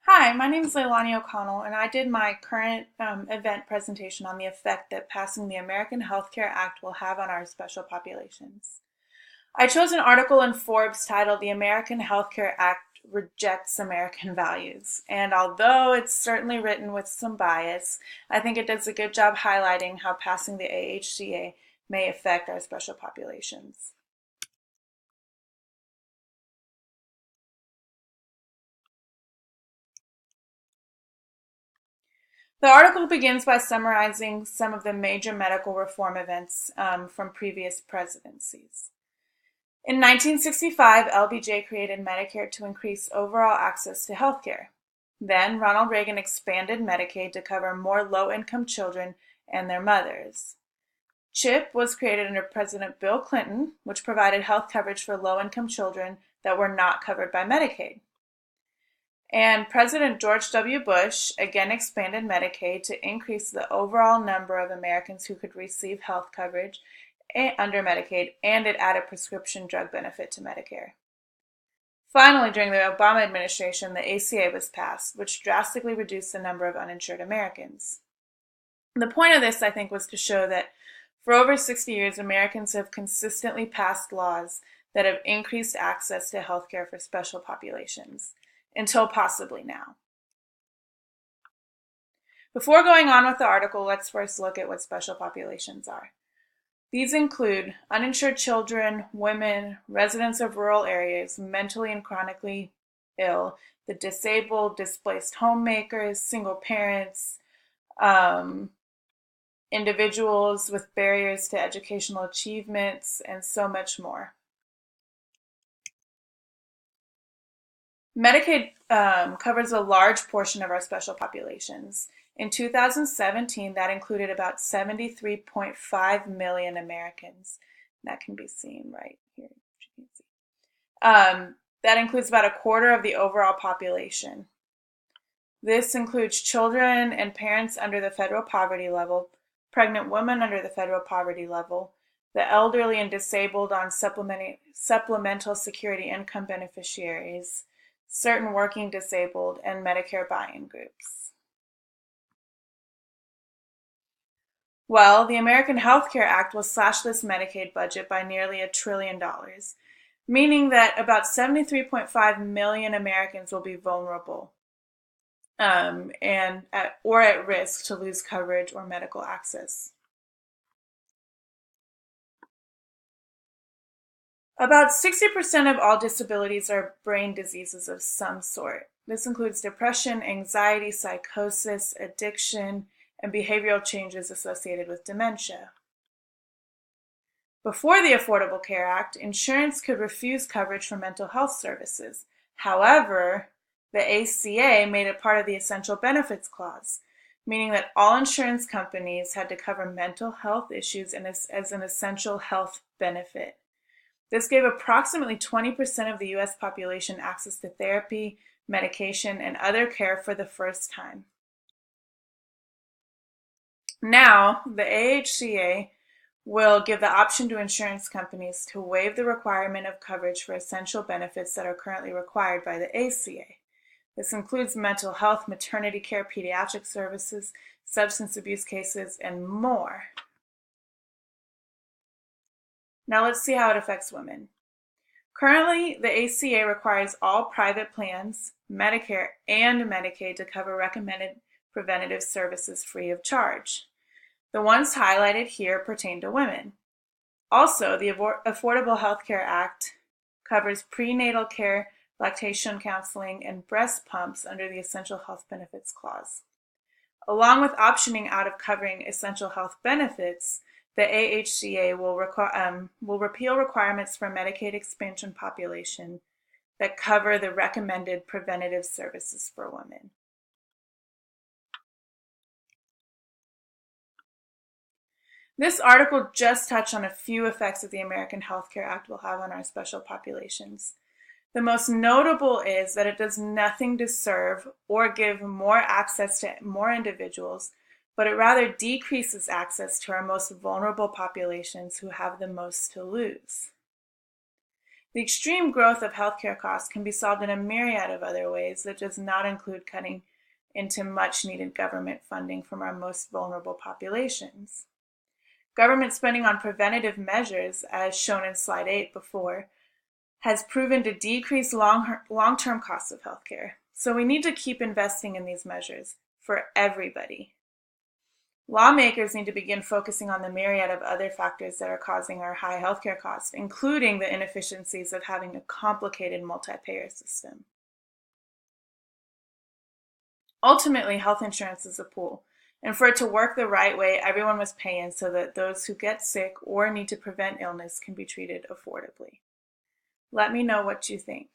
Hi, my name is Leilani O'Connell, and I did my current event presentation on the effect that passing the American Health Care Act will have on our special populations. I chose an article in Forbes titled "The American Health Care Act Rejects American Values," and although it's certainly written with some bias, I think it does a good job highlighting how passing the AHCA may affect our special populations. The article begins by summarizing some of the major medical reform events from previous presidencies. In 1965, LBJ created Medicare to increase overall access to health care. Then, Ronald Reagan expanded Medicaid to cover more low-income children and their mothers. CHIP was created under President Bill Clinton, which provided health coverage for low-income children that were not covered by Medicaid. And President George W. Bush again expanded Medicaid to increase the overall number of Americans who could receive health coverage under Medicaid, and it added prescription drug benefit to Medicare. Finally, during the Obama administration, the ACA was passed, which drastically reduced the number of uninsured Americans. The point of this, I think, was to show that for over 60 years, Americans have consistently passed laws that have increased access to health care for special populations, until possibly now. Before going on with the article, let's first look at what special populations are. These include uninsured children, women, residents of rural areas, mentally and chronically ill, the disabled, displaced homemakers, single parents, individuals with barriers to educational achievements, and so much more. Medicaid covers a large portion of our special populations. In 2017, that included about 73.5 million Americans. That can be seen right here. That includes about a quarter of the overall population. This includes children and parents under the federal poverty level, pregnant women under the federal poverty level, the elderly and disabled on supplemental security income beneficiaries, certain working disabled, and Medicare buy-in groups. Well, the American Health Care Act will slash this Medicaid budget by nearly $1 trillion, meaning that about 73.5 million Americans will be vulnerable or at risk to lose coverage or medical access. About 60% of all disabilities are brain diseases of some sort. This includes depression, anxiety, psychosis, addiction, and behavioral changes associated with dementia. Before the Affordable Care Act, insurance could refuse coverage for mental health services. However, the ACA made it part of the Essential Benefits Clause, meaning that all insurance companies had to cover mental health issues as an essential health benefit. This gave approximately 20% of the U.S. population access to therapy, medication, and other care for the first time. Now, the AHCA will give the option to insurance companies to waive the requirement of coverage for essential benefits that are currently required by the ACA. This includes mental health, maternity care, pediatric services, substance abuse cases, and more. Now let's see how it affects women. Currently, the ACA requires all private plans, Medicare, and Medicaid to cover recommended preventative services free of charge. The ones highlighted here pertain to women. Also, the Affordable Health Care Act covers prenatal care, lactation counseling, and breast pumps under the Essential Health Benefits Clause. Along with optioning out of covering essential health benefits, the AHCA will repeal requirements for Medicaid expansion population that cover the recommended preventative services for women. This article just touched on a few effects that the American Health Care Act will have on our special populations. The most notable is that it does nothing to serve or give more access to more individuals, but it rather decreases access to our most vulnerable populations who have the most to lose. The extreme growth of healthcare costs can be solved in a myriad of other ways that does not include cutting into much needed government funding from our most vulnerable populations. Government spending on preventative measures, as shown in slide 8 before, has proven to decrease long-term costs of healthcare. So we need to keep investing in these measures for everybody. Lawmakers need to begin focusing on the myriad of other factors that are causing our high healthcare costs, including the inefficiencies of having a complicated multi-payer system. Ultimately, health insurance is a pool, and for it to work the right way, everyone must pay in so that those who get sick or need to prevent illness can be treated affordably. Let me know what you think.